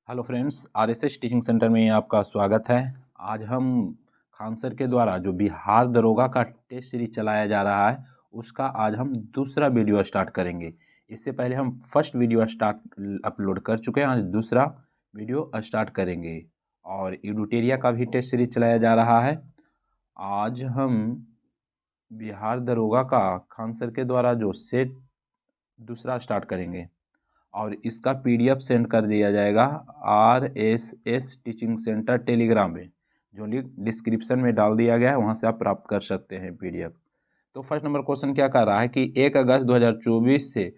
Hello friends, RSS teaching centre में आपका स्वागत है। आज हम खान सर के द्वारा जो बिहार दरोगा का टेस्ट सीरीज चलाया जा रहा है उसका आज हम दूसरा वीडियो स्टार्ट करेंगे। इससे पहले हम फर्स्ट वीडियो अपलोड कर चुके हैं, आज दूसरा वीडियो स्टार्ट करेंगे। और एडुटेरिया का भी टेस्ट सीरीज चलाया जा रहा है। आज हम बिहार दरोगा का खान सर के द्वारा जो सेट दूसरा स्टार्ट करेंगे और इसका पीडीएफ सेंड कर दिया जाएगा आरएसएस टीचिंग सेंटर टेलीग्राम में, जो लिंक डिस्क्रिप्शन में डाल दिया गया है, वहां से आप प्राप्त कर सकते हैं पीडीएफ। तो फर्स्ट नंबर क्वेश्चन क्या कर रहा है कि 1 अगस्त 2024 से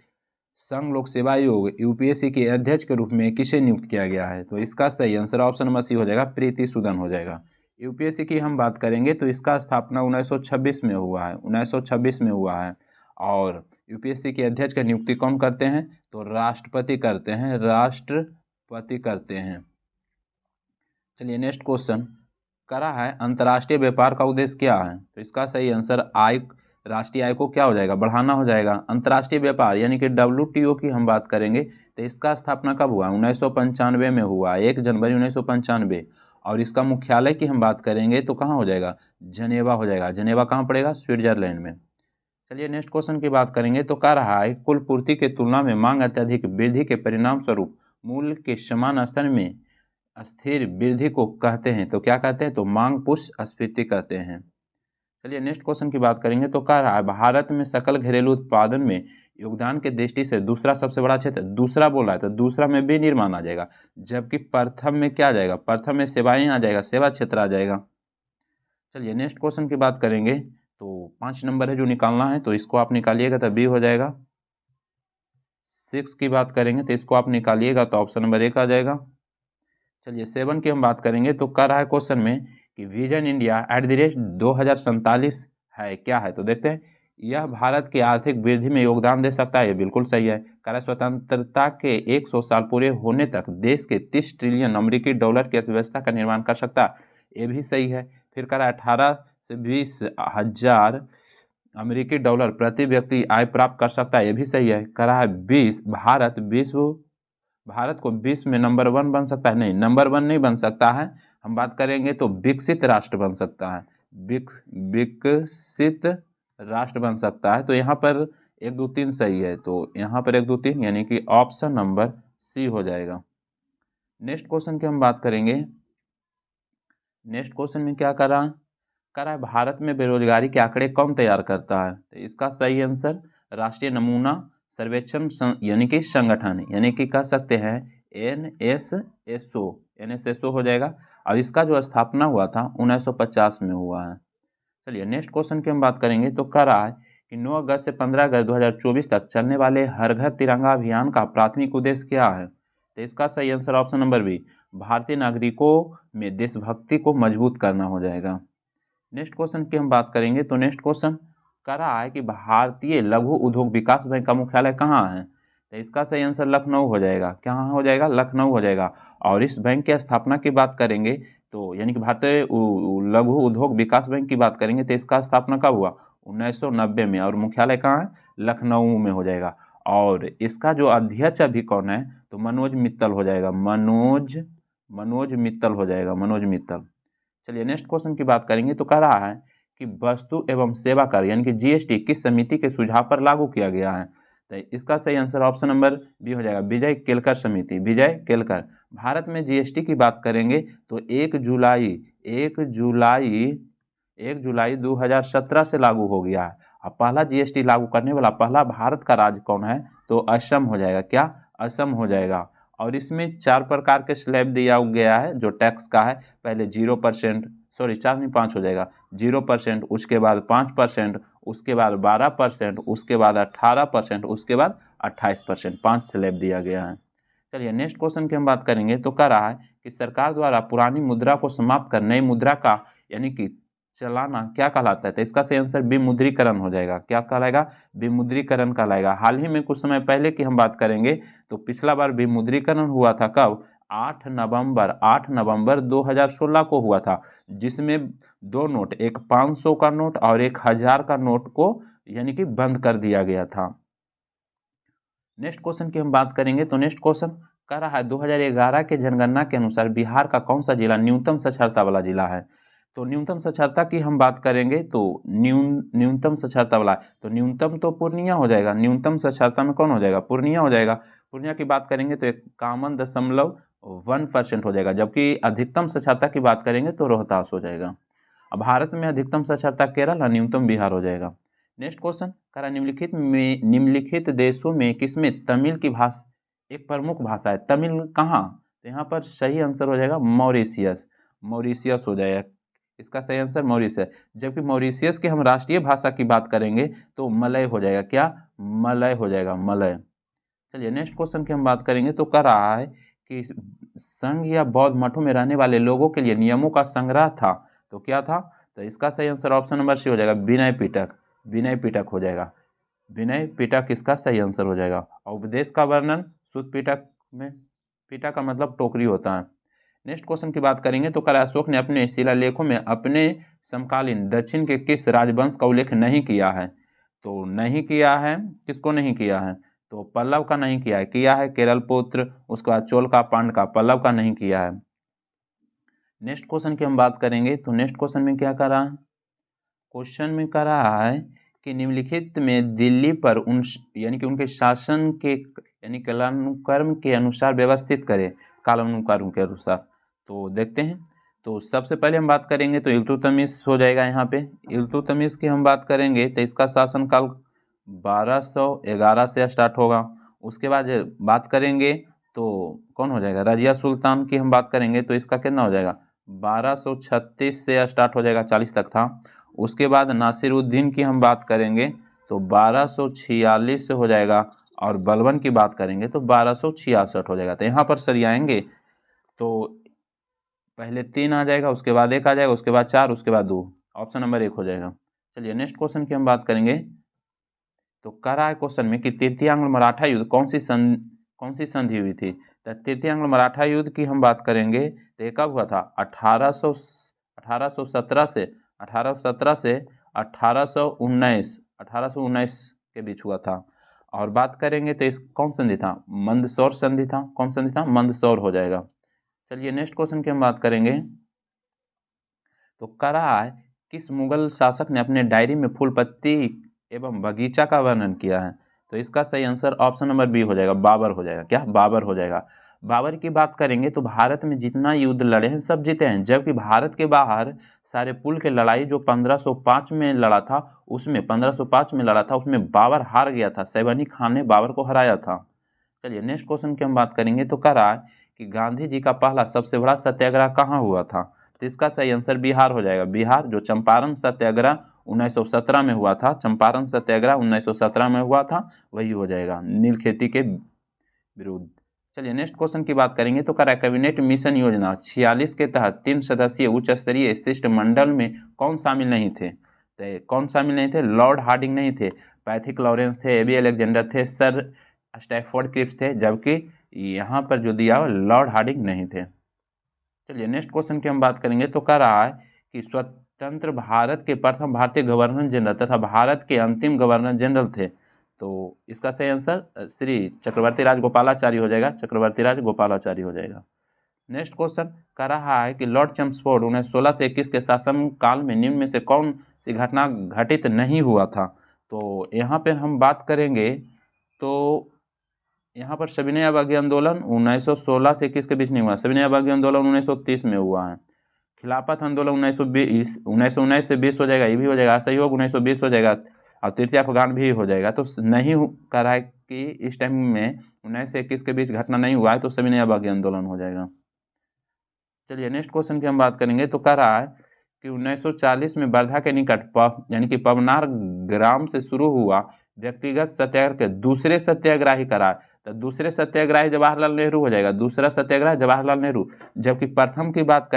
संघ लोक सेवा आयोग यूपीएससी के अध्यक्ष के रूप में किसे नियुक्त किया गया है। तो इसका सही आंसर ऑप्शन नंबर सी हो जाएगा, प्रीति सूदन हो जाएगा। यूपीएससी की हम बात करेंगे तो इसका स्थापना 1926 में हुआ है, 1926 में हुआ है। और यूपीएससी के अध्यक्ष का नियुक्ति कौन करते हैं, तो राष्ट्रपति करते हैं, राष्ट्रपति करते हैं। चलिए नेक्स्ट क्वेश्चन करा है, अंतर्राष्ट्रीय व्यापार का उद्देश्य क्या है। तो इसका सही आंसर आय, राष्ट्रीय आय को क्या हो जाएगा, बढ़ाना हो जाएगा। अंतर्राष्ट्रीय व्यापार यानी कि WTO की हम बात करेंगे तो इसका स्थापना कब हुआ, 1995 में हुआ, 1 जनवरी 1995। और इसका मुख्यालय की हम बात करेंगे तो कहाँ हो जाएगा, जनेवा हो जाएगा। जनेवा कहाँ पड़ेगा, स्विट्जरलैंड में। चलिए नेक्स्ट क्वेश्चन की बात करेंगे तो कह रहा है, कुल पूर्ति के तुलना में मांग अत्यधिक वृद्धि के परिणाम स्वरूप मूल्य के समान स्तर में स्थिर वृद्धि को कहते हैं। तो क्या कहते हैं, तो मांग पुष्पस्फीति कहते हैं। चलिए नेक्स्ट क्वेश्चन की बात करेंगे तो कह रहा है, भारत में सकल घरेलू उत्पादन में योगदान के दृष्टि से दूसरा सबसे बड़ा क्षेत्र, दूसरा बोला है तो दूसरा में विनिर्माण आ जाएगा, जबकि प्रथम में क्या आ जाएगा, प्रथम में सेवाएं आ जाएगा, सेवा क्षेत्र आ जाएगा। चलिए नेक्स्ट क्वेश्चन की बात करेंगे तो 5 नंबर है जो निकालना है, तो इसको आप निकालिएगा तो बी हो जाएगा। 6 की बात करेंगे तो इसको आप निकालिएगा तो ऑप्शन नंबर 1 आ जाएगा। चलिए 7 की हम बात करेंगे तो कह रहा है क्वेश्चन में कि विजन इंडिया @2047 है क्या है। तो देखते हैं, यह भारत की आर्थिक वृद्धि में योगदान दे सकता है, ये बिल्कुल सही है। कह रहा है स्वतंत्रता के 100 साल पूरे होने तक देश के 30 ट्रिलियन अमेरिकी डॉलर की अर्थव्यवस्था का निर्माण कर सकता है, ये भी सही है। फिर कह रहा है 18 से 20 हजार अमेरिकी डॉलर प्रति व्यक्ति आय प्राप्त कर सकता है, ये भी सही है। कह रहा है भारत को विश्व में नंबर 1 बन सकता है, नहीं नंबर 1 नहीं बन सकता है, हम बात करेंगे तो विकसित राष्ट्र बन सकता है, विकसित राष्ट्र बन सकता है। तो यहाँ पर 1 2 3 सही है, तो यहाँ पर 1 2 3 यानी कि ऑप्शन नंबर सी हो जाएगा। नेक्स्ट क्वेश्चन की हम बात करेंगे। नेक्स्ट क्वेश्चन में क्या करा है, भारत में बेरोजगारी के आंकड़े कौन तैयार करता है। तो इसका सही आंसर राष्ट्रीय नमूना सर्वेक्षण यानी कि संगठन, यानी कि कह सकते हैं NSSO हो जाएगा। और इसका जो स्थापना हुआ था 1950 में हुआ है। चलिए नेक्स्ट क्वेश्चन की हम बात करेंगे तो कह रहा है कि 9 अगस्त से 15 अगस्त 2024 तक चलने वाले हर घर तिरंगा अभियान का प्राथमिक उद्देश्य क्या है। तो इसका सही आंसर ऑप्शन नंबर बी, भारतीय नागरिकों में देशभक्ति को मजबूत करना हो जाएगा। नेक्स्ट क्वेश्चन की हम बात करेंगे तो नेक्स्ट क्वेश्चन कह रहा है कि भारतीय लघु उद्योग विकास बैंक का मुख्यालय कहाँ है। तो इसका सही आंसर लखनऊ हो जाएगा। कहाँ हो जाएगा, लखनऊ हो जाएगा। और इस बैंक की स्थापना की बात करेंगे तो यानी कि भारतीय लघु उद्योग विकास बैंक की बात करेंगे तो इसका स्थापना कब हुआ, 1990 में। और मुख्यालय कहाँ है, लखनऊ में हो जाएगा। और इसका जो अध्यक्ष अभी कौन है, तो मनोज मित्तल हो जाएगा, मनोज मित्तल हो जाएगा, मनोज मित्तल। चलिए नेक्स्ट क्वेश्चन की बात करेंगे तो कह रहा है कि वस्तु एवं सेवा कर यानी कि GST किस समिति के सुझाव पर लागू किया गया है। तो इसका सही आंसर ऑप्शन नंबर बी हो जाएगा, विजय केलकर समिति, विजय केलकर। भारत में GST की बात करेंगे तो 1 जुलाई 2017 से लागू हो गया है। अब पहला GST लागू करने वाला पहला भारत का राज्य कौन है, तो असम हो जाएगा। क्या, असम हो जाएगा। और इसमें 4 प्रकार के स्लैब दिया गया है जो टैक्स का है। पहले 0%, सॉरी 4 नहीं 5 हो जाएगा, 0%, उसके बाद 5%, उसके बाद 12%, उसके बाद 18%, उसके बाद 28%, 5 स्लैब दिया गया है। चलिए नेक्स्ट क्वेश्चन की हम बात करेंगे तो कह रहा है कि सरकार द्वारा पुरानी मुद्रा को समाप्त कर नई मुद्रा का यानी कि चलाना क्या कहलाता है। तो इसका सही आंसर विमुद्रीकरण हो जाएगा। क्या कहलाएगा, विमुद्रीकरण कहलाएगा। हाल ही में कुछ समय पहले की हम बात करेंगे तो पिछला बार विमुद्रीकरण हुआ था कब, 8 नवंबर 2016 को हुआ था, जिसमें 2 नोट, एक 500 का नोट और एक 1000 का नोट को यानी कि बंद कर दिया गया था। नेक्स्ट क्वेश्चन की हम बात करेंगे तो नेक्स्ट क्वेश्चन कह रहा है 2011 के जनगणना के अनुसार बिहार का कौन सा जिला न्यूनतम साक्षरता वाला जिला है। तो न्यूनतम साक्षरता की हम बात करेंगे तो न्यूनतम साक्षरता वाला, तो न्यूनतम तो पूर्णिया हो जाएगा, न्यूनतम साक्षरता में कौन हो जाएगा, पूर्णिया हो जाएगा। पूर्णिया की बात करेंगे तो 51.1% हो जाएगा, जबकि अधिकतम साक्षरता की बात करेंगे तो रोहतास हो जाएगा। अब भारत में अधिकतम साक्षरता केरल और न्यूनतम बिहार हो जाएगा। नेक्स्ट क्वेश्चन कह रहा निम्नलिखित देशों में किसमें तमिल की भाषा एक प्रमुख भाषा है। तमिल कहाँ, तो यहाँ पर सही आंसर हो जाएगा मॉरिशियस, मॉरिशियस हो जाएगा इसका सही आंसर मॉरिशस। जबकि मॉरिशियस की हम राष्ट्रीय भाषा की बात करेंगे तो मलय हो जाएगा, क्या मलय हो जाएगा, मलय। चलिए नेक्स्ट क्वेश्चन की हम बात करेंगे तो कह रहा है कि संघ या बौद्ध मठों में रहने वाले लोगों के लिए नियमों का संग्रह था, तो क्या था, तो इसका सही आंसर ऑप्शन नंबर सी हो जाएगा विनय पिटक, विनय पिटक हो जाएगा, विनय पिटक इसका सही आंसर हो जाएगा। और उपदेश का वर्णन शुद्ध पिटक में, पिटक का मतलब टोकरी होता है। नेक्स्ट क्वेश्चन की बात करेंगे तो कल अशोक ने अपने शिलालेखों में अपने समकालीन दक्षिण के किस राजवंश का उल्लेख नहीं किया है। तो नहीं किया है, किसको नहीं किया है, तो पल्लव का नहीं किया है केरल पुत्र, उसके बाद चोल का, पांड का, पल्लव का नहीं किया है। नेक्स्ट क्वेश्चन की हम बात करेंगे तो नेक्स्ट क्वेश्चन में क्या कर रहा है, क्वेश्चन में कर रहा है कि निम्नलिखित में दिल्ली पर यानी कि उनके शासन के यानी कालानुक्रम के अनुसार व्यवस्थित करे, कालानुक्रम के अनुसार। तो देखते हैं, तो सबसे पहले हम बात करेंगे तो इल्तुतमिश हो जाएगा। यहाँ पे इल्तुतमिश की हम बात करेंगे तो इसका शासनकाल 1211 से स्टार्ट होगा। उसके बाद बात करेंगे तो कौन हो जाएगा, रजिया सुल्तान की हम बात करेंगे तो इसका कितना हो जाएगा, 1236 से स्टार्ट हो जाएगा, 40 तक था। उसके बाद नासिरुद्दीन की हम बात करेंगे तो 1246 से हो जाएगा, और बलबन की बात करेंगे तो 1266 हो जाएगा। तो यहाँ पर सरियाएंगे तो पहले 3 आ जाएगा, उसके बाद 1 आ जाएगा, उसके बाद 4, उसके बाद 2, ऑप्शन नंबर 1 हो जाएगा। चलिए नेक्स्ट क्वेश्चन की हम बात करेंगे तो कह रहा है क्वेश्चन में कि तृतीय आंग्ल मराठा युद्ध कौन सी संधि हुई थी। तो तृतीय आंग्ल मराठा युद्ध की हम बात करेंगे तो ये कब हुआ था, 1817 से 1819 के बीच हुआ था। और बात करेंगे तो इस कौन संधि था, मंदसौर संधि था, कौन संधि था, मंदसौर हो जाएगा। चलिए नेक्स्ट क्वेश्चन की हम बात करेंगे तो कह रहा है किस मुगल शासक ने अपने डायरी में फूल पत्ती एवं बगीचा का वर्णन किया है। तो इसका सही आंसर ऑप्शन नंबर बी हो जाएगा, बाबर हो जाएगा, क्या बाबर हो जाएगा। बाबर की बात करेंगे तो भारत में जितना युद्ध लड़े हैं सब जीते हैं, जबकि भारत के बाहर सारे पुल के लड़ाई जो 1505 में लड़ा था, उसमें 1505 में लड़ा था उसमें बाबर हार गया था, सैयबनी खान ने बाबर को हराया था। चलिए नेक्स्ट क्वेश्चन की हम बात करेंगे तो कह रहा है कि गांधी जी का पहला सबसे बड़ा सत्याग्रह कहाँ हुआ था। तो इसका सही आंसर बिहार हो जाएगा, बिहार, जो चंपारण सत्याग्रह 1917 में हुआ था, चंपारण सत्याग्रह 1917 में हुआ था, वही हो जाएगा, नील खेती के विरुद्ध। चलिए नेक्स्ट क्वेश्चन की बात करेंगे तो करा कैबिनेट मिशन योजना 46 के तहत 3 सदस्यीय उच्च स्तरीय शिष्टमंडल में कौन शामिल नहीं थे। तो कौन शामिल नहीं थे, लॉर्ड हार्डिंग नहीं थे, पैथिक लॉरेंस थे, एबी अलेक्जेंडर थे, सर स्टैफोर्ड क्रिप्स थे, जबकि यहाँ पर जो दिया लॉर्ड हार्डिंग नहीं थे। चलिए नेक्स्ट क्वेश्चन की हम बात करेंगे तो कह रहा है कि स्वतंत्र भारत के प्रथम भारतीय गवर्नर जनरल तथा भारत के अंतिम गवर्नर जनरल थे। तो इसका सही आंसर श्री चक्रवर्ती राज गोपालाचारी हो जाएगा, चक्रवर्ती राज गोपालाचारी हो जाएगा। नेक्स्ट क्वेश्चन कह रहा है कि लॉर्ड चैम्सफोर्ड 1916 से 21 के शासन काल में निम्न में से कौन सी घटना घटित नहीं हुआ था। तो यहाँ पर हम बात करेंगे तो यहाँ पर सविनय अवज्ञा आंदोलन 1916 से 21 के बीच नहीं हुआ, सविनय अवज्ञा आंदोलन 1930 में हुआ है। खिलाफत आंदोलन 1919 से 20 हो जाएगा, ये भी हो जाएगा, असहयोग 1920 हो जाएगा, और तृतीय अफगान भी हो जाएगा। तो नहीं कह रहा है कि इस टाइम में 19 से 21 के बीच घटना नहीं हुआ है, तो सविनय अवज्ञा आंदोलन हो जाएगा। चलिए नेक्स्ट क्वेश्चन की हम बात करेंगे तो कह रहा है कि 1940 में वर्धा के निकट यानी कि पवनार ग्राम से शुरू हुआ व्यक्तिगत सत्याग्रह के दूसरे सत्याग्रही करार, तो दूसरे सत्याग्रही जवाहरलाल नेहरू हो जाएगा, दूसरा सत्याग्रह जवाहरलाल नेहरू। जबकि प्रथम की बात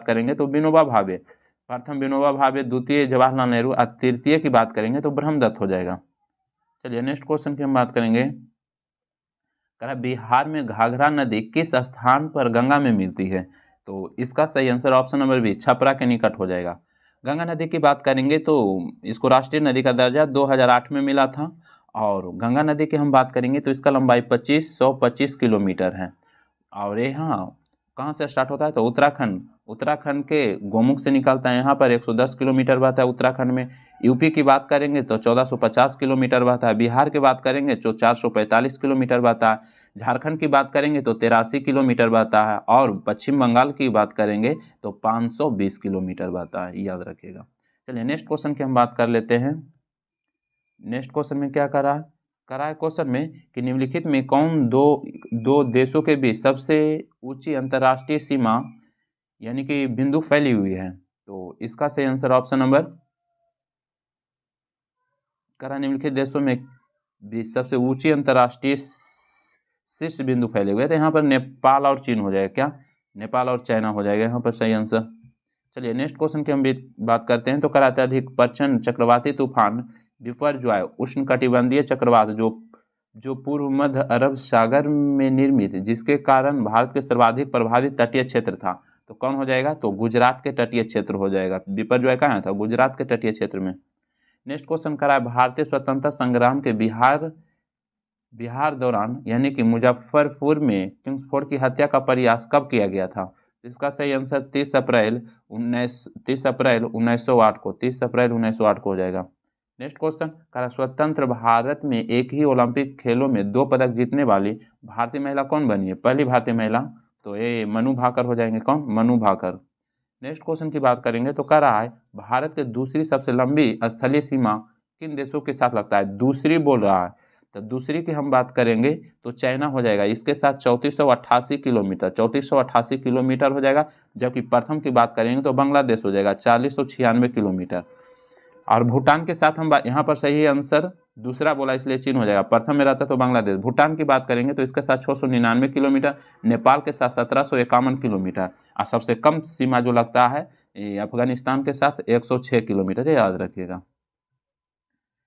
करेंगे तो विनोबा भावे, प्रथम विनोबा भावे, द्वितीय जवाहरलाल नेहरू, और तृतीय की बात करेंगे तो ब्रह्मदत्त हो जाएगा। चलिए नेक्स्ट क्वेश्चन की हम बात करेंगे, कह रहा बिहार में घाघरा नदी किस स्थान पर गंगा में मिलती है। तो इसका सही answer option number B, Chhapra के निकट हो जाएगा। गंगा नदी की बात करेंगे तो इसको राष्ट्रीय नदी का दर्जा 2008 में मिला था, और गंगा नदी की हम बात करेंगे तो इसका लंबाई 2525 किलोमीटर है। और ये यहाँ कहाँ से स्टार्ट होता है तो उत्तराखंड के गोमुख से निकलता है। यहाँ पर 110 किलोमीटर बहता है उत्तराखंड में। यूपी की बात करेंगे तो 1450 किलोमीटर बहता है। बिहार की बात करेंगे तो 445 किलोमीटर बहता है। झारखंड की बात करेंगे तो 83 किलोमीटर बहता है। और पश्चिम बंगाल की बात करेंगे तो 520 किलोमीटर बहता है, याद रखिएगा। चलिए नेक्स्ट क्वेश्चन की हम बात कर लेते हैं। नेक्स्ट क्वेश्चन में क्या करा है क्वेश्चन में कि निम्नलिखित में कौन दो देशों के बीच सबसे ऊंची अंतर्राष्ट्रीय सीमा यानी कि बिंदु फैली हुई है। तो इसका सही आंसर ऑप्शन नंबर निम्नलिखित देशों में बीच सबसे ऊंची अंतर्राष्ट्रीय शीर्ष बिंदु फैले हुए। तो यहाँ पर नेपाल और चीन हो जाएगा। क्या नेपाल और चाइना हो जाएगा यहाँ पर सही आंसर। चलिए नेक्स्ट क्वेश्चन की हम बात करते हैं। तो कराते अधिक प्रचंड चक्रवाती तूफान बिपरजॉय उष्णकटिबंधीय चक्रवात जो पूर्व मध्य अरब सागर में निर्मित, जिसके कारण भारत के सर्वाधिक प्रभावित तटीय क्षेत्र था। तो कौन हो जाएगा तो गुजरात के तटीय क्षेत्र हो जाएगा। बिपरजॉय कहाँ था, गुजरात के तटीय क्षेत्र में। नेक्स्ट क्वेश्चन करा है भारतीय स्वतंत्रता संग्राम के बिहार दौरान यानी कि मुजफ्फरपुर में किंग्सफोर्ड की हत्या का प्रयास कब किया गया था। इसका सही आंसर 30 अप्रैल 1908 को 30 अप्रैल 1908 को हो जाएगा। नेक्स्ट क्वेश्चन कहा स्वतंत्र भारत में एक ही ओलंपिक खेलों में 2 पदक जीतने वाली भारतीय महिला कौन बनी है। पहली भारतीय महिला तो ये मनु भाकर हो जाएंगे। कौन, मनु भाकर। नेक्स्ट क्वेश्चन की बात करेंगे तो कह रहा है भारत की दूसरी सबसे लंबी स्थलीय सीमा किन देशों के साथ लगता है। दूसरी बोल रहा है तो दूसरी की हम बात करेंगे तो चाइना हो जाएगा। इसके साथ 3488 किलोमीटर हो जाएगा। जबकि प्रथम की बात करेंगे तो बांग्लादेश हो जाएगा 4096 किलोमीटर। और भूटान के साथ हम यहाँ पर सही आंसर दूसरा बोला इसलिए चीन हो जाएगा। प्रथम में रहता तो बांग्लादेश। भूटान की बात करेंगे तो इसके साथ 699 किलोमीटर, नेपाल के साथ 1751 किलोमीटर और सबसे कम सीमा जो लगता है अफगानिस्तान के साथ 106 किलोमीटर, याद रखिएगा।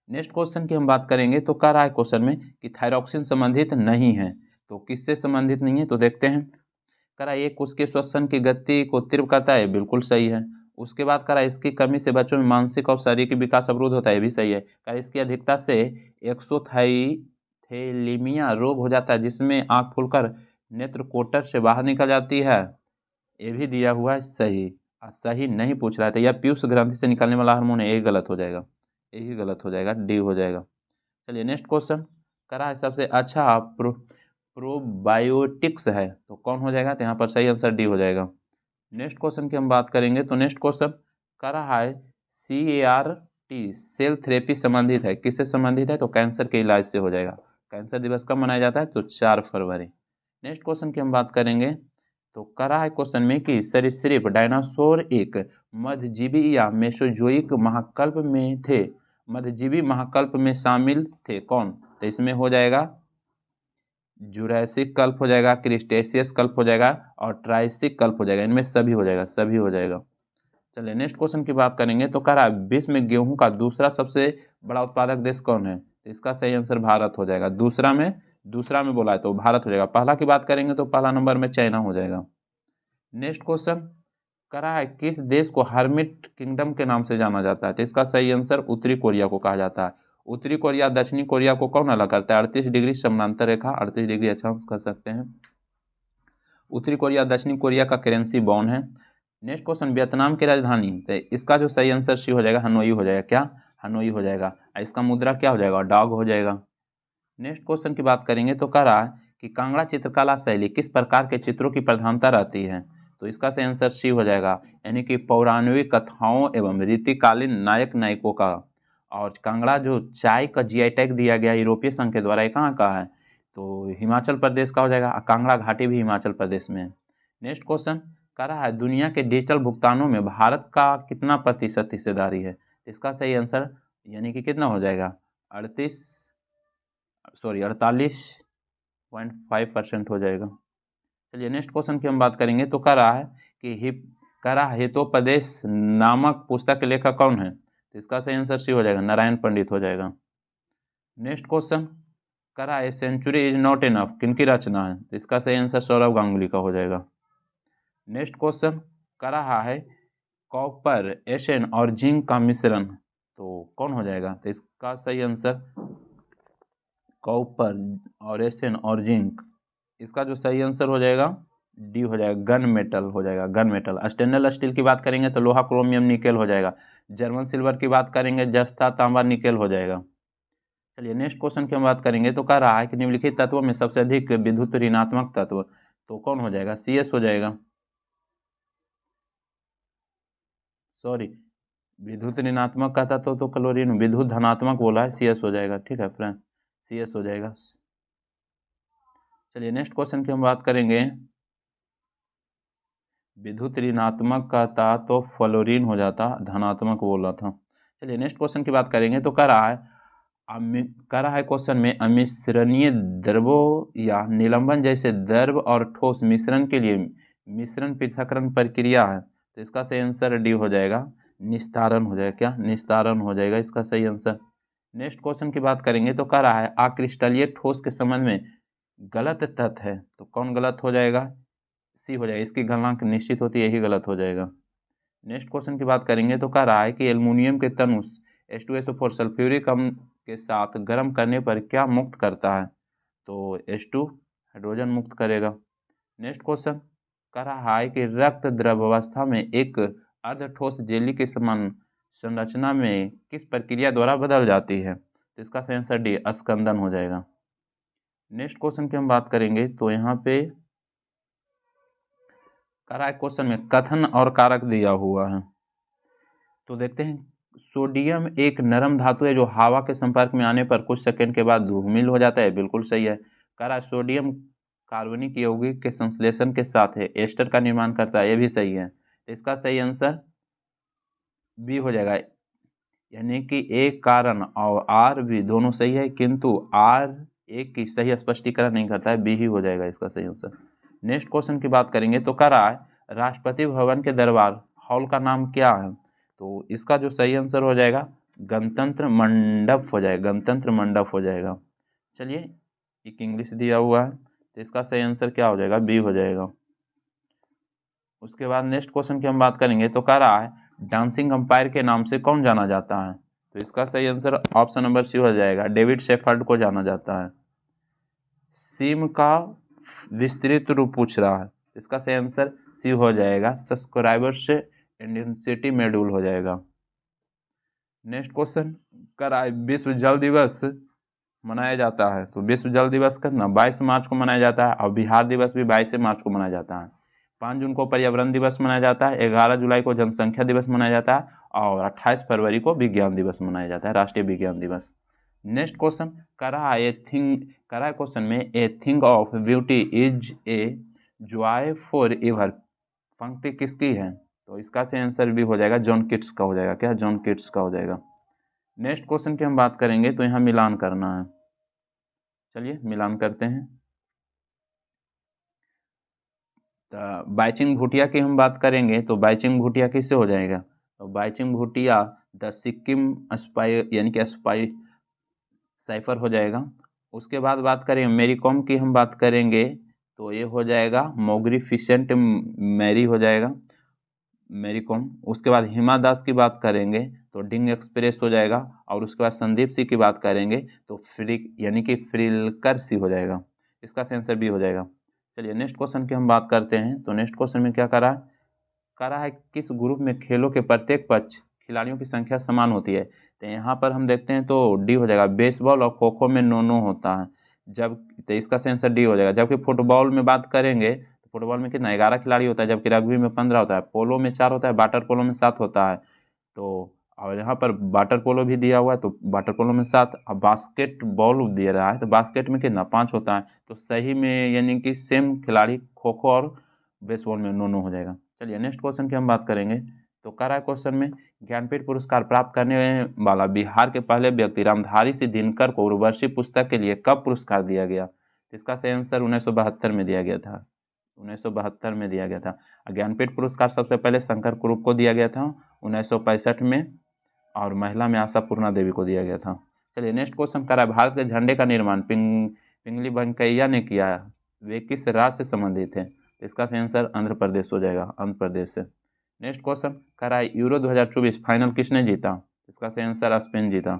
नेक्स्ट क्वेश्चन की हम बात करेंगे तो कह रहा है क्वेश्चन में कि थायरॉक्सिन संबंधित नहीं है। तो किससे संबंधित नहीं है तो देखते हैं। कह रहा है एक उसके श्वसन की गति को तीव्र करता है, बिल्कुल सही है। उसके बाद कह रहा है इसकी कमी से बच्चों में मानसिक और शारीरिक विकास अवरुद्ध होता है, ये भी सही है। कह रहा है इसकी अधिकता से एक्सोथैलेमिया रोग हो जाता है जिसमें आँख फूलकर नेत्र कोटर से बाहर निकल जाती है, ये भी दिया हुआ है सही। सही नहीं पूछ रहा है तो यह पीयूष ग्रंथि से निकलने वाला हार्मोन है, यही गलत हो जाएगा, यही गलत हो जाएगा, डी हो जाएगा। चलिए नेक्स्ट क्वेश्चन करा है सबसे अच्छा प्रोबायोटिक्स है तो कौन हो जाएगा तो यहाँ पर सही आंसर डी हो जाएगा। नेक्स्ट क्वेश्चन की हम बात करेंगे तो नेक्स्ट क्वेश्चन करा है CAR-T सेल थेरेपी संबंधित है, किससे संबंधित है तो कैंसर के इलाज से हो जाएगा। कैंसर दिवस कब मनाया जाता है तो 4 फरवरी। नेक्स्ट क्वेश्चन की हम बात करेंगे तो करा है क्वेश्चन में कि सरीसृप डायनासोर एक मध्यजीवी या मेसोजोइक महाकल्प में थे, मध्यजीवी महाकल्प में शामिल थे कौन। तो इसमें हो जाएगा जुरैसिक कल्प हो जाएगा, क्रिस्टेशियस कल्प हो जाएगा और ट्राइसिक कल्प हो जाएगा। इनमें सभी हो जाएगा, सभी हो जाएगा। चलिए नेक्स्ट क्वेश्चन की बात करेंगे तो कह रहा है विश्व में गेहूं का दूसरा सबसे बड़ा उत्पादक देश कौन है। तो इसका सही आंसर भारत हो जाएगा। दूसरा में बोला है तो भारत हो जाएगा। पहला की बात करेंगे तो पहला नंबर में चाइना हो जाएगा। नेक्स्ट क्वेश्चन कह रहा है किस देश को हर्मिट किंगडम के नाम से जाना जाता है। तो इसका सही आंसर उत्तरी कोरिया को कहा जाता है। उत्तरी कोरिया दक्षिणी कोरिया को कौन अलग करता है, 38 डिग्री समानांतर रेखा, 38 डिग्री अक्षांश कर सकते हैं। उत्तरी कोरिया दक्षिणी कोरिया का करेंसी वॉन है। नेक्स्ट क्वेश्चन वियतनाम की राजधानी, तो इसका जो सही आंसर सी हो जाएगा, हनोई हो जाएगा। क्या, हनोई हो जाएगा। इसका मुद्रा क्या हो जाएगा, डॉग हो जाएगा। नेक्स्ट क्वेश्चन की बात करेंगे तो कह रहा है कि कांगड़ा चित्रकला शैली किस प्रकार के चित्रों की प्रधानता रहती है। तो इसका सही आंसर सी हो जाएगा, यानी कि पौराणिक कथाओं एवं रीतिकालीन नायक नायकों का। और कांगड़ा जो चाय का GI टैग दिया गया यूरोपीय संघ के द्वारा, ये कहाँ का है तो हिमाचल प्रदेश का हो जाएगा। कांगड़ा घाटी भी हिमाचल प्रदेश में है। नेक्स्ट क्वेश्चन कह रहा है दुनिया के डिजिटल भुगतानों में भारत का कितना प्रतिशत हिस्सेदारी है। इसका सही आंसर यानी कि कितना हो जाएगा 48.5% हो जाएगा। चलिए नेक्स्ट क्वेश्चन की हम बात करेंगे तो कह रहा है कि हितोपदेश नामक पुस्तक के लेखक कौन है। तो इसका सही आंसर सी हो जाएगा, नारायण पंडित हो जाएगा। नेक्स्ट क्वेश्चन कह रहा है सेंचुरी इज नॉट इनफ किनकी रचना है। तो इसका सही आंसर सौरभ गांगुली का हो जाएगा। नेक्स्ट क्वेश्चन कह रहा है कॉपर एशन और जिंक का मिश्रण तो कौन हो जाएगा। तो इसका सही आंसर कॉपर और एसएन और जिंक। इसका जो सही आंसर हो जाएगा डी हो जाएगा, गन मेटल हो जाएगा, गन मेटल। स्टेनलेस स्टील की बात करेंगे तो लोहा, क्रोमियम, निकेल हो जाएगा। जर्मन सिल्वर की बात करेंगे जस्ता, तांबा, निकेल हो जाएगा। चलिए नेक्स्ट क्वेश्चन की हम बात करेंगे तो कह रहा है कि निम्नलिखित तत्वों में सबसे अधिक विद्युत ऋणात्मक तत्व, तो कौन हो जाएगा? CS हो जाएगा। सॉरी, विद्युत ऋणात्मक का तत्व तो क्लोरीन, विद्युत धनात्मक बोला है, CS हो जाएगा। ठीक है फ्रेंड, CS हो जाएगा। चलिए नेक्स्ट क्वेश्चन की हम बात करेंगे। विद्युत ऋणात्मक का था तो फ्लोरीन हो जाता, धनात्मक बोला था। चलिए नेक्स्ट क्वेश्चन की बात करेंगे तो कह रहा है क्वेश्चन में अमिश्रणीय द्रवों या निलंबन जैसे द्रव और ठोस मिश्रण के लिए मिश्रण पृथक्करण प्रक्रिया है, तो इसका सही आंसर डी हो जाएगा, निस्तारण हो जाएगा। क्या? निस्तारण हो जाएगा इसका सही आंसर। नेक्स्ट क्वेश्चन की बात करेंगे तो कह रहा है अक्रिस्टलीय ठोस के संबंध में गलत तथ्य है, तो कौन गलत हो जाएगा? सी हो जाएगा, इसकी गलनांक निश्चित होती है, यही गलत हो जाएगा। नेक्स्ट क्वेश्चन की बात करेंगे तो कह रहा है कि एल्युमिनियम के तनु H2SO4 सल्फ्यूरिक अम्ल के साथ गर्म करने पर क्या मुक्त करता है? तो H2 हाइड्रोजन मुक्त करेगा। नेक्स्ट क्वेश्चन कह रहा है कि रक्त द्रवावस्था में एक अर्धठोस जेली के समान संरचना में किस प्रक्रिया द्वारा बदल जाती है? तो इसका सही आंसर डी, अस्कंदन हो जाएगा। नेक्स्ट क्वेश्चन की हम बात करेंगे तो यहाँ पे कह रहा है क्वेश्चन में कथन और कारक दिया हुआ है, तो देखते हैं। सोडियम एक नरम धातु है जो हवा के संपर्क में आने पर कुछ सेकंड के बाद धूमिल हो जाता है, बिल्कुल सही है। कह रहा है सोडियम कार्बनिक यौगिक के संश्लेषण के साथ है एस्टर का निर्माण करता है, ये भी सही है। इसका सही आंसर बी हो जाएगा, यानी कि एक कारण और आर भी दोनों सही है, किंतु आर एक की सही स्पष्टीकरण नहीं करता है, बी ही हो जाएगा इसका सही आंसर। नेक्स्ट क्वेश्चन की बात करेंगे तो कह रहा है राष्ट्रपति भवन के दरबार हॉल का नाम क्या है? तो इसका जो सही आंसर हो जाएगा गणतंत्र मंडप हो जाएगा, गणतंत्र मंडप हो जाएगा। चलिए एक इंग्लिश दिया हुआ है, तो इसका सही आंसर क्या हो जाएगा? बी हो जाएगा। उसके बाद नेक्स्ट क्वेश्चन की हम बात करेंगे तो कह रहा है डांसिंग अंपायर के नाम से कौन जाना जाता है? तो इसका सही आंसर ऑप्शन नंबर सी हो जाएगा, डेविड शेफर्ड को जाना जाता है। सिम का विस्तृत रूप पूछ रहा है, इसका सही आंसर सी हो जाएगा, सब्सक्राइबर्स इंटेंसिटी मॉड्यूल हो जाएगा। नेक्स्ट क्वेश्चन कर रहा है विश्व जल दिवस मनाया जाता है, तो विश्व जल दिवस का 22 मार्च को मनाया जाता है, और बिहार दिवस भी 22 मार्च को मनाया जाता है। 5 जून को पर्यावरण दिवस मनाया जाता है, 11 जुलाई को जनसंख्या दिवस मनाया जाता है, और 28 फरवरी को विज्ञान दिवस मनाया जाता है, राष्ट्रीय विज्ञान दिवस। नेक्स्ट क्वेश्चन कर रहा है क्वेश्चन में a thing of beauty is a joy for ever पंक्ति किसकी है? तो इसका से आंसर भी हो जाएगा जॉन किट्स का हो जाएगा। क्या? जॉन किट्स का हो जाएगा। नेक्स्ट क्वेश्चन की हम बात करेंगे तो यहाँ मिलान करना है, चलिए मिलान करते हैं। तो बाइचिंग भूटिया की हम बात करेंगे तो बाइचिंग भूटिया किससे हो जाएगा? तो बाइचिंग भूटिया द सिक्किम स्पाई यानी कि स्पाई साइफर हो जाएगा। उसके बाद बात करेंगे मेरी कॉम की हम बात करेंगे तो ये हो जाएगा मोग्रीफिसेंट मैरी हो जाएगा, मेरी कॉम। उसके बाद हिमा दास की बात करेंगे तो डिंग एक्सप्रेस हो जाएगा, और उसके बाद संदीप सी की बात करेंगे तो फ्रिक यानी कि फ्रिलकर सी हो जाएगा, इसका आंसर भी हो जाएगा। चलिए नेक्स्ट क्वेश्चन की हम बात करते हैं तो नेक्स्ट क्वेश्चन में क्या करा है किस ग्रुप में खेलों के प्रत्येक पक्ष खिलाड़ियों की संख्या समान होती है? तो यहाँ पर हम देखते हैं तो डी हो जाएगा, बेसबॉल और खो खो में 9 होता है, जब तो इसका आंसर डी हो जाएगा। जबकि फुटबॉल में बात करेंगे तो फुटबॉल में कितना 11 खिलाड़ी होता है, जबकि रग्बी में 15 होता है, पोलो में 4 होता है, वाटर पोलो में 7 होता है। तो और यहाँ पर वाटर पोलो भी दिया हुआ है तो वाटर पोलो में 7, अब बास्केट बॉल दिया रहा है तो बास्केट में कितना 5 होता है, तो सही में यानी कि सेम खिलाड़ी खो खो और बेसबॉल में 9 हो जाएगा। चलिए नेक्स्ट क्वेश्चन की हम बात करेंगे तो कह रहा है क्वेश्चन में ज्ञानपीठ पुरस्कार प्राप्त करने वाला बिहार के पहले व्यक्ति रामधारी सिंह दिनकर को उर्वशी पुस्तक के लिए कब पुरस्कार दिया गया? इसका सही आंसर 1972 में दिया गया था, 1972 में दिया गया था। ज्ञानपीठ पुरस्कार सबसे पहले शंकर कुरूप को दिया गया था 1965 में, और महिला में आशा पूर्णा देवी को दिया गया था। चलिए नेक्स्ट क्वेश्चन कर रहा है भारत के झंडे का निर्माण पिंगली वेंकैया ने किया, वे किस राज्य से संबंधित है? इसका आंसर आंध्र प्रदेश हो जाएगा, आंध्र प्रदेश से। नेक्स्ट क्वेश्चन कर रहा है यूरो 2024 फाइनल किसने जीता? इसका आंसर स्पेन जीता।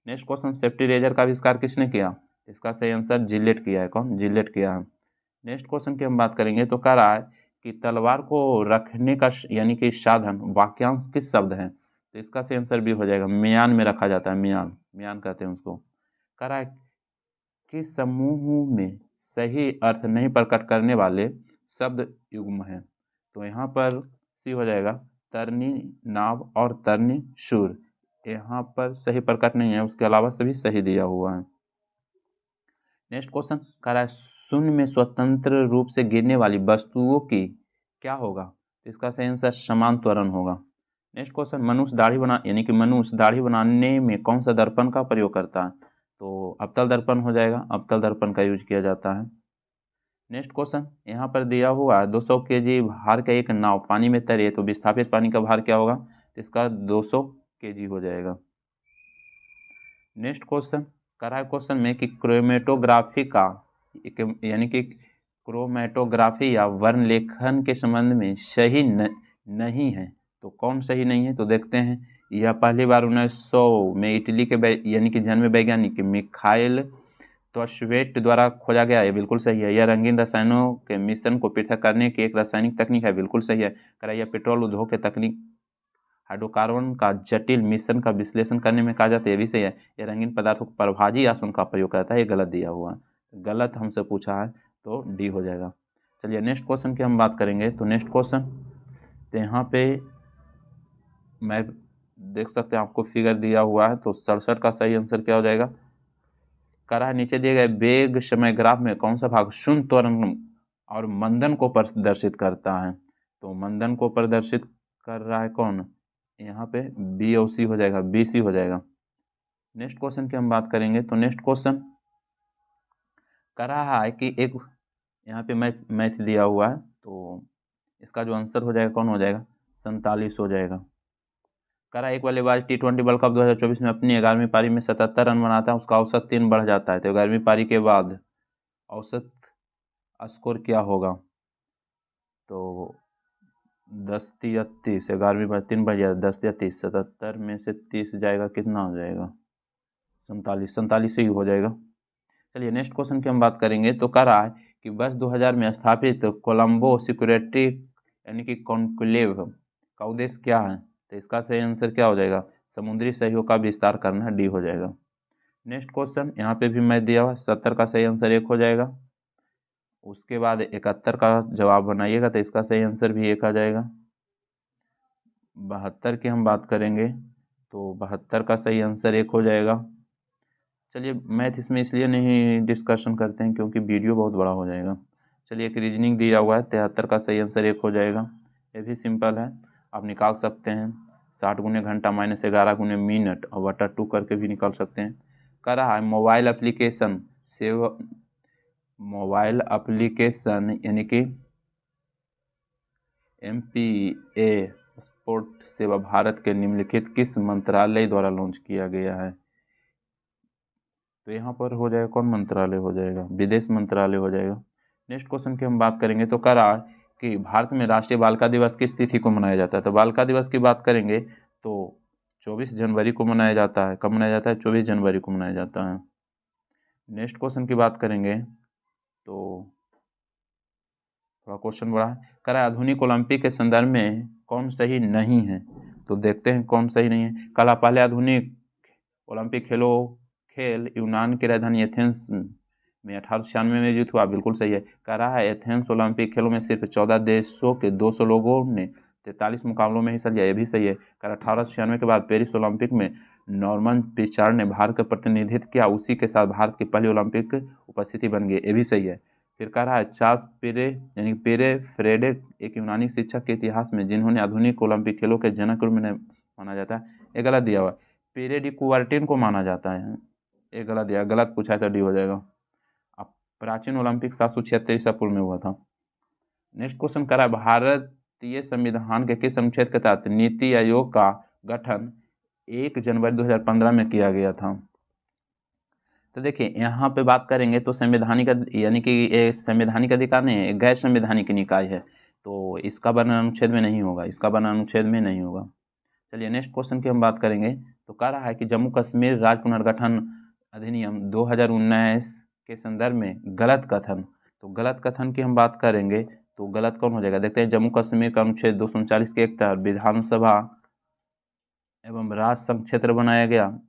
नेक्स्ट क्वेश्चन सेफ्टी रेजर का आविष्कार किसने किया? इसका सही आंसर जिलेट किया है। कौन? जिलेट किया है। नेक्स्ट क्वेश्चन की हम बात करेंगे तो कह रहा है कि तलवार को रखने का यानी कि साधन वाक्यांश किस शब्द है? तो इसका सही आंसर भी हो जाएगा, म्यान में रखा जाता है। म्यान, म्यान कहते हैं उसको। कह रहा है कि समूह में सही अर्थ नहीं प्रकट करने वाले शब्द युग्म हैं। तो यहाँ पर सी हो जाएगा, तरनी नाव और तरनी शूर। यहाँ पर सही प्रकट नहीं है, उसके अलावा सभी सही दिया हुआ है। नेक्स्ट क्वेश्चन कह रहा है शून्य में स्वतंत्र रूप से गिरने वाली वस्तुओं की क्या होगा? तो इसका सही आंसर समान त्वरण होगा। नेक्स्ट क्वेश्चन मनुष्य दाढ़ी बनाने में कौन सा दर्पण का प्रयोग करता है? तो अवतल दर्पण हो जाएगा, अवतल दर्पण का यूज किया जाता है। नेक्स्ट क्वेश्चन यहाँ पर दिया हुआ है 200 केजी भार का एक नाव पानी में तैरे तो विस्थापित पानी का भार क्या होगा? तो इसका 200 केजी हो जाएगा। नेक्स्ट क्वेश्चन कर रहा है क्वेश्चन में कि क्रोमेटोग्राफी का यानी कि क्रोमेटोग्राफी या वर्ण लेखन के संबंध में सही नहीं है। तो कौन सही नहीं है? तो देखते हैं। यह पहली बार 1900 में इटली के यानी कि जन्मे वैज्ञानिक मिखाइल टॉस्वेट द्वारा खोजा गया है, बिल्कुल सही है। यह रंगीन रसायनों के मिश्रण को पृथक करने की एक रासायनिक तकनीक है, बिल्कुल सही है। कह रहा है यह पेट्रोल उद्योग के तकनीक हाइड्रोकार्बन का जटिल मिश्रण का विश्लेषण करने में कहा जाता है, ये भी सही है। यह रंगीन पदार्थों को प्रभाजी आसवन का प्रयोग करता है, ये गलत दिया हुआ है। गलत हमसे पूछा है तो डी हो जाएगा। चलिए नेक्स्ट क्वेश्चन की हम बात करेंगे। तो नेक्स्ट क्वेश्चन तो यहाँ पे मैं देख सकते हैं आपको फिगर दिया हुआ है, तो 67 का सही आंसर क्या हो जाएगा? कह रहा है नीचे दिए गए वेग समय ग्राफ में कौन सा भाग शून्य त्वरण और मंदन को प्रदर्शित करता है? तो मंदन को प्रदर्शित कर रहा है कौन? यहाँ पे बी और सी हो जाएगा, बी सी हो जाएगा। नेक्स्ट क्वेश्चन की हम बात करेंगे। तो नेक्स्ट क्वेश्चन कह रहा है कि एक यहाँ पे मैथ दिया हुआ है, तो इसका जो आंसर हो जाएगा कौन हो जाएगा? 47 हो जाएगा। कह रहा है एक बल्लेबाज T20 वर्ल्ड कप 2024 में अपनी 11वीं पारी में 77 रन बनाता है, उसका औसत 3 बढ़ जाता है, तो 11वीं पारी के बाद औसत स्कोर क्या होगा? तो 10 या 30, 11वीं बार 3 बढ़ जाएगा, 10 या 30, 77 में से 30 जाएगा, कितना हो जाएगा? 47, 47 ही हो जाएगा। चलिए नेक्स्ट क्वेश्चन की हम बात करेंगे। तो कह रहा है कि वर्ष 2000 में स्थापित कोलंबो सिक्योरिटी यानी कि कॉन्क्लेव का उद्देश्य क्या है? तो इसका सही आंसर क्या हो जाएगा? समुद्री सहयोग का विस्तार करना, डी हो जाएगा। नेक्स्ट क्वेश्चन यहाँ पे भी मैं दिया हुआ 70 का सही आंसर 1 हो जाएगा। उसके बाद 71 का जवाब बनाइएगा तो इसका सही आंसर भी 1 आ जाएगा। 72 की हम बात करेंगे तो 72 का सही आंसर 1 हो जाएगा। चलिए मैथ इसमें इसलिए नहीं डिस्कशन करते हैं क्योंकि वीडियो बहुत बड़ा हो जाएगा। चलिए एक रीजनिंग दिया हुआ है, 73 का सही आंसर 1 हो जाएगा। ये भी सिंपल है, आप निकाल सकते हैं। 60 गुने घंटा माइनस 11 गुने मिनट और बटा 2 करके भी निकाल सकते हैं। कह रहा है मोबाइल एप्लीकेशन यानी कि MPA स्पोर्ट सेवा भारत के निम्नलिखित किस मंत्रालय द्वारा लॉन्च किया गया है? तो यहाँ पर हो जाएगा कौन मंत्रालय हो जाएगा? विदेश मंत्रालय हो जाएगा। नेक्स्ट क्वेश्चन की हम बात करेंगे। तो कह रहा है कि भारत में राष्ट्रीय बालिका दिवस किस तिथि को मनाया जाता है? तो बालिका दिवस की बात करेंगे तो 24 जनवरी को मनाया जाता है। कब मनाया जाता है? 24 जनवरी को मनाया जाता है। नेक्स्ट क्वेश्चन की बात करेंगे तो थोड़ा क्वेश्चन बड़ा है। कह रहा है आधुनिक ओलंपिक के संदर्भ में कौन सही नहीं है? तो देखते हैं कौन सही नहीं है। कह रहा पहले आधुनिक ओलंपिक खेल यूनान की राजधानी एथेंस में 1896 में आयोजित हुआ, बिल्कुल सही है। कह रहा है एथेंस ओलंपिक खेलों में सिर्फ 14 देशों के 200 लोगों ने 43 मुकाबलों में हिस्सा लिया, ये भी सही है। कह रहा 1896 के बाद पेरिस ओलंपिक में नॉर्मन पिचार्ड ने भारत का प्रतिनिधित्व किया, उसी के साथ भारत की पहली ओलंपिक उपस्थिति बन गई, ये भी सही है। फिर कह रहा है चार्ल्स पेरे यानी पेरे फ्रेडे एक यूनानी शिक्षक के इतिहास में जिन्होंने आधुनिक ओलंपिक खेलों के जनक के रूप में माना जाता है, ये गलत दिया हुआ है। पेरे डी कुबर्टिन को माना जाता है, ये गलत दिया, गलत पूछा है तो डी हो जाएगा। अब प्राचीन ओलंपिक 776 ईसा पूर्व में हुआ था। नेक्स्ट क्वेश्चन करा भारतीय संविधान के किस अनुच्छेद के तहत नीति आयोग का गठन 1 जनवरी 2015 में किया गया था? तो देखिए यहाँ पे बात करेंगे तो संवैधानिक यानी कि ये संवैधानिक अधिकार नहीं है, गैर संवैधानिक निकाय है, तो इसका वर्णन अनुच्छेद में नहीं होगा, इसका वर्णन अनुच्छेद में नहीं होगा। चलिए नेक्स्ट क्वेश्चन की हम बात करेंगे। तो कह रहा है कि जम्मू कश्मीर राज्य पुनर्गठन अधिनियम 2019 के संदर्भ में गलत कथन, तो गलत कथन की हम बात करेंगे तो गलत कौन हो जाएगा, देखते हैं। जम्मू कश्मीर का अनुच्छेद 239 के एक तहत विधानसभा एवं राज संघ क्षेत्र बनाया गया,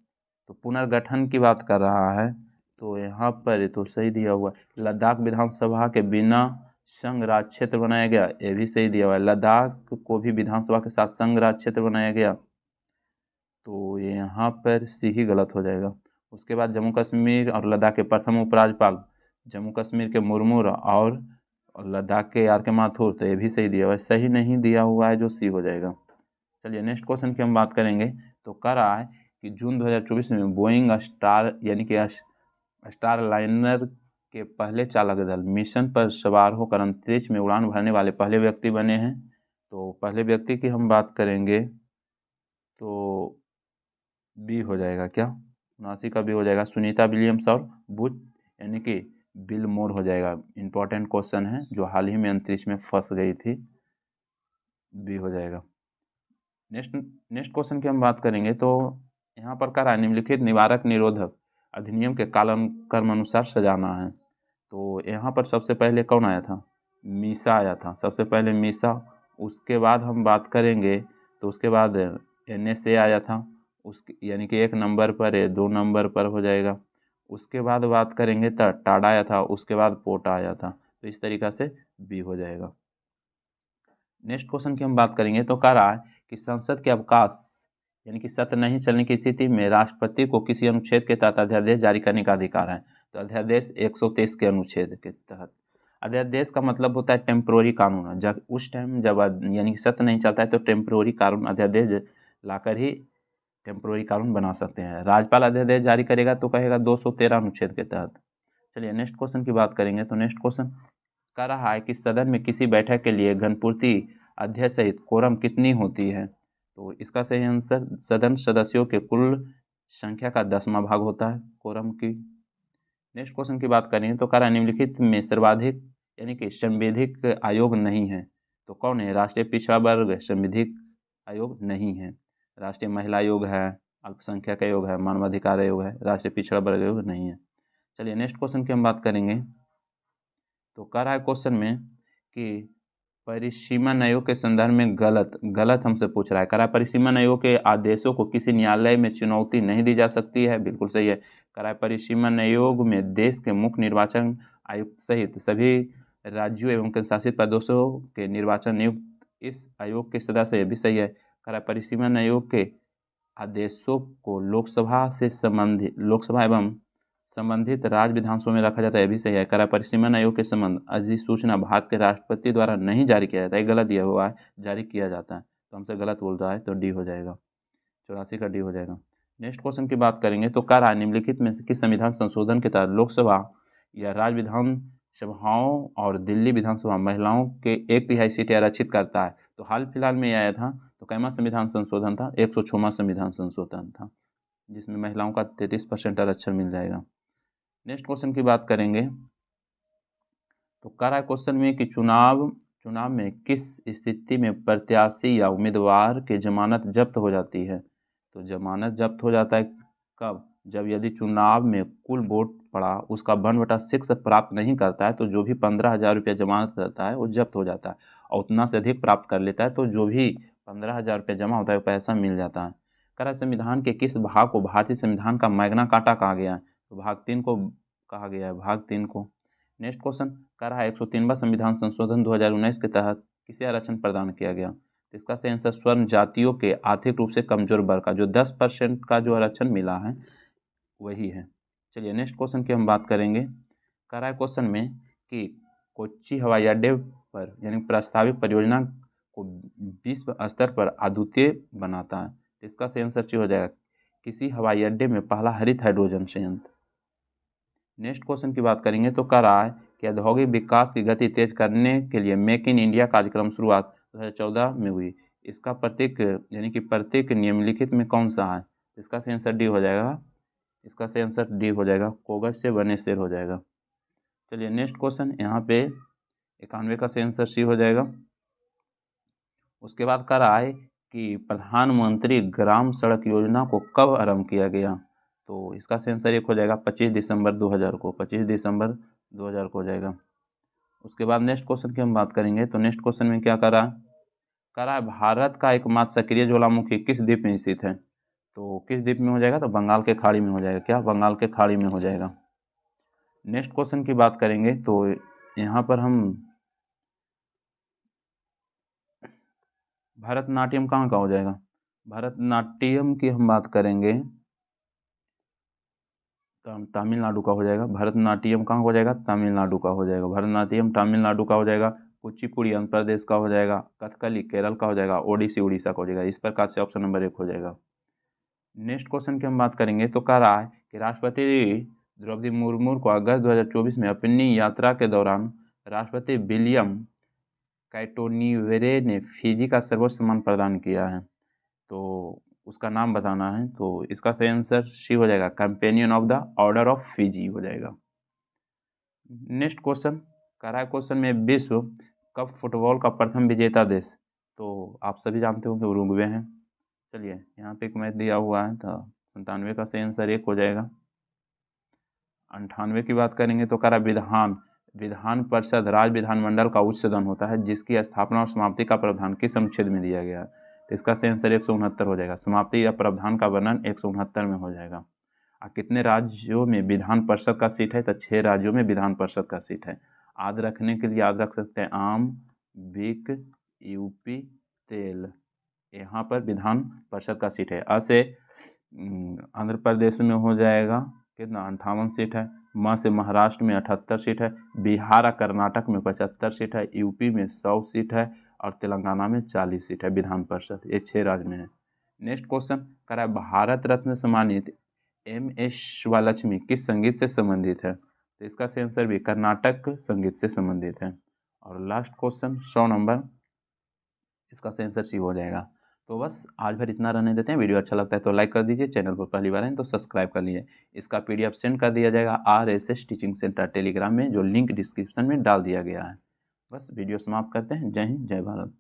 तो पुनर्गठन की बात कर रहा है, तो यहाँ पर तो सही दिया हुआ है। लद्दाख विधानसभा के बिना संघ राज क्षेत्र बनाया गया, ये भी सही दिया हुआ है। लद्दाख को भी विधानसभा के साथ संघ राज क्षेत्र बनाया गया, तो ये यहाँ पर सी ही गलत हो जाएगा। उसके बाद जम्मू कश्मीर और लद्दाख के प्रथम उपराज्यपाल जम्मू कश्मीर के मुर्मू और लद्दाख के आर के माथुर, तो ये भी सही दिया हुआ है। सही नहीं दिया हुआ है जो सी हो जाएगा। चलिए नेक्स्ट क्वेश्चन की हम बात करेंगे, तो कह रहा है कि जून 2024 में बोइंग स्टार यानी कि स्टार लाइनर के पहले चालक दल मिशन पर सवार होकर अंतरिक्ष में उड़ान भरने वाले पहले व्यक्ति बने हैं। तो पहले व्यक्ति की हम बात करेंगे तो बी हो जाएगा, क्या 79 का बी हो जाएगा, सुनीता विलियम्स और बुच यानी कि बिल मोर हो जाएगा। इंपॉर्टेंट क्वेश्चन है जो हाल ही में अंतरिक्ष में फंस गई थी, बी हो जाएगा। नेक्स्ट क्वेश्चन की हम बात करेंगे, तो यहाँ पर कह रहा है निम्नलिखित निवारक निरोधक अधिनियम के कालन कर्म अनुसार सजाना है। तो यहाँ पर सबसे पहले कौन आया था, मीसा आया था, सबसे पहले मीसा। उसके बाद हम बात करेंगे तो उसके बाद NSA आया था, उसके यानी कि 1 नंबर पर, 2 नंबर पर हो जाएगा। उसके बाद बात करेंगे तो टाडा आया था, उसके बाद पोटा आया था, तो इस तरीक़ा से बी हो जाएगा। नेक्स्ट क्वेश्चन की हम बात करेंगे, तो कह रहा है कि संसद के अवकाश यानी कि सत्र नहीं चलने की स्थिति में राष्ट्रपति को किसी अनुच्छेद के तहत अध्यादेश जारी करने का अधिकार है। तो अध्यादेश 123 के अनुच्छेद के तहत। अध्यादेश का मतलब होता है टेम्प्रोरी कानून, जब उस टाइम जब यानी कि सत्र नहीं चलता है तो टेम्प्रोरी कानून अध्यादेश लाकर ही टेम्प्रोरी कानून बना सकते हैं। राज्यपाल अध्यादेश जारी करेगा तो कहेगा 213 अनुच्छेद के तहत। चलिए नेक्स्ट क्वेश्चन की बात करेंगे, तो नेक्स्ट क्वेश्चन कह रहा है कि सदन में किसी बैठक के लिए घनपूर्ति अध्यक्ष सहित कोरम कितनी होती है। तो इसका सही आंसर सदन सदस्यों के कुल संख्या का 10वां भाग होता है कोरम की। नेक्स्ट क्वेश्चन की बात करें तो कह रहा है निम्नलिखित में सर्वाधिक यानी कि संवैधानिक आयोग नहीं है, तो कौन है, राष्ट्रीय पिछड़ा वर्ग संवैधानिक आयोग नहीं है। राष्ट्रीय महिला आयोग है, अल्पसंख्यक आयोग है, मानवाधिकार आयोग है, राष्ट्रीय पिछड़ा वर्ग आयोग नहीं है। चलिए नेक्स्ट क्वेश्चन की हम बात करेंगे, तो कह रहा है क्वेश्चन में कि परिसीमन आयोग के संदर्भ में गलत हमसे पूछ रहा है। कह रहा है परिसीमन आयोग के आदेशों को किसी न्यायालय में चुनौती नहीं दी जा सकती है, बिल्कुल सही है। कह रहा है परिसीमन आयोग में देश के मुख्य निर्वाचन आयुक्त सहित सभी राज्यों एवं केंद्र शासित प्रदेशों के निर्वाचन आयुक्त इस आयोग के सदस्य, ये भी सही है। कह रहा है परिसीमन आयोग के आदेशों को लोकसभा एवं संबंधित राज्य विधानसभा में रखा जाता है, यह भी सही है। कह रहा है परिसीमन आयोग के संबंध अधिसूचना भारत के राष्ट्रपति द्वारा नहीं जारी किया जाता है, गलत दिया हुआ है, जारी किया जाता है, तो हमसे गलत बोल रहा है, तो डी हो जाएगा, 84 का डी हो जाएगा। नेक्स्ट क्वेश्चन की बात करेंगे, तो कह रहा है निम्नलिखित में से किस संविधान संशोधन के तहत लोकसभा या राज्य विधानसभाओं और दिल्ली विधानसभा महिलाओं के 1/3 सीटें आरक्षित करता है। तो हाल फिलहाल में आया था, तो कैमा संविधान संशोधन था, 106वां संविधान संशोधन था, जिसमें महिलाओं का 33% आरक्षण मिल जाएगा। नेक्स्ट क्वेश्चन की बात करेंगे, तो कह रहा है क्वेश्चन में कि चुनाव में किस स्थिति में प्रत्याशी या उम्मीदवार की जमानत जब्त हो जाती है। तो जमानत जब्त हो जाता है कब, जब यदि चुनाव में कुल वोट पड़ा उसका 1/6 प्राप्त नहीं करता है, तो जो भी 15,000 रुपया जमानत रहता है वो जब्त हो जाता है, और उतना से अधिक प्राप्त कर लेता है तो जो भी 15,000 रुपया जमा होता है वो पैसा मिल जाता है। कह रहा है संविधान के किस भाग को भारतीय संविधान का मैग्ना कार्टा कहा गया है। तो भाग 3 को कहा गया है, भाग 3 को। नेक्स्ट क्वेश्चन कह रहा है 103वां संविधान संशोधन 2019 के तहत किसे आरक्षण प्रदान किया गया। तो इसका सही आंसर स्वर्ण जातियों के आर्थिक रूप से कमजोर वर्ग का जो 10% का जो आरक्षण मिला है वही है। चलिए नेक्स्ट क्वेश्चन की हम बात करेंगे, कह रहा है क्वेश्चन में कि कोच्चि हवाई अड्डे पर यानी प्रस्तावित परियोजना को विश्व स्तर पर अद्वितीय बनाता है। तो इसका सही आंसर हो जाएगा किसी हवाई अड्डे में पहला हरित हाइड्रोजन संयंत्र। नेक्स्ट क्वेश्चन की बात करेंगे, तो कह रहा है कि औद्योगिक विकास की गति तेज करने के लिए मेक इन इंडिया कार्यक्रम शुरुआत 2014 में हुई। इसका प्रतीक यानी कि प्रतीक निम्नलिखित में कौन सा है। इसका सही आंसर डी हो जाएगा, इसका सही आंसर डी हो जाएगा, कागज से बने शेर हो जाएगा। चलिए नेक्स्ट क्वेश्चन यहाँ पे 91 का सही आंसर सी हो जाएगा। उसके बाद कह रहा है कि प्रधानमंत्री ग्राम सड़क योजना को कब आरंभ किया गया। तो इसका सही आंसर एक हो जाएगा 25 दिसंबर 2000 को, 25 दिसंबर 2000 को हो जाएगा। उसके बाद नेक्स्ट क्वेश्चन की हम बात करेंगे। तो नेक्स्ट क्वेश्चन में क्या करा है, भारत का एकमात्र सक्रिय ज्वालामुखी किस द्वीप में स्थित है? तो किस द्वीप में हो जाएगा? तो बंगाल के खाड़ी में हो जाएगा। क्या? बंगाल के खाड़ी में हो जाएगा। नेक्स्ट क्वेश्चन की बात करेंगे तो यहाँ पर हम भरतनाट्यम कहाँ का हो जाएगा? भरतनाट्यम की हम बात करेंगे तो तमिलनाडु का हो जाएगा। भरतनाट्यम कहाँ हो जाएगा? तमिलनाडु का हो जाएगा। भरतनाट्यम तमिलनाडु का हो जाएगा। कुचिपुड़ी आंध्र प्रदेश का हो जाएगा। कथकली केरल का हो जाएगा। ओडिसी उड़ीसा का हो जाएगा। इस प्रकार से ऑप्शन नंबर 1 हो जाएगा। नेक्स्ट क्वेश्चन की हम बात करेंगे तो कह रहा है कि राष्ट्रपति द्रौपदी मुर्मू को अगस्त 2024 में अपनी यात्रा के दौरान राष्ट्रपति विलियम कैटोनिवेरे ने फिजी का सर्वोच्च सम्मान प्रदान किया है। तो उसका नाम बताना है। तो इसका सही आंसर सी हो जाएगा, companion of the order of Fiji हो जाएगा। नेक्स्ट क्वेश्चन कह रहा है क्वेश्चन में विश्व कप फुटबॉल का प्रथम विजेता देश, तो आप सभी जानते हो कि उरुग्वे हैं। चलिए यहाँ पे एक मैच दिया हुआ है तो 97 का सही आंसर 1 हो जाएगा। 98 की बात करेंगे तो कह रहा विधान परिषद राज्य विधानमंडल का उच्च सदन होता है जिसकी स्थापना और समाप्ति का प्रावधान किस अनुच्छेद में दिया गया है? तो इसका सही आंसर 169 हो जाएगा। समाप्ति या प्रावधान का वर्णन 169 में हो जाएगा। कितने राज्यों में विधान परिषद का सीट है? तो 6 राज्यों में विधान परिषद का सीट है। याद रखने के लिए याद रख सकते हैं आम, विक, यूपी, तेल, यहाँ पर विधान परिषद का सीट है। ऐसे आंध्र प्रदेश में हो जाएगा कितना 58 सीट है। म से महाराष्ट्र में 78 सीट है। बिहार और कर्नाटक में 75 सीट है। यूपी में 100 सीट है और तेलंगाना में 40 सीट है विधान परिषद। ये 6 राज्य में है। नेक्स्ट क्वेश्चन कह रहा है भारत रत्न सम्मानित M.S. शिवालक्ष्मी किस संगीत से संबंधित है? तो इसका सही आंसर भी कर्नाटक संगीत से संबंधित है। और लास्ट क्वेश्चन 100 नंबर, इसका सही आंसर सी हो जाएगा। तो बस आज भर इतना रहने देते हैं। वीडियो अच्छा लगता है तो लाइक कर दीजिए, चैनल पर पहली बार हैं तो सब्सक्राइब कर लीजिए। इसका PDF सेंड कर दिया जाएगा RSS टीचिंग सेंटर टेलीग्राम में, जो लिंक डिस्क्रिप्शन में डाल दिया गया है। बस वीडियो समाप्त करते हैं। जय हिंद, जय भारत।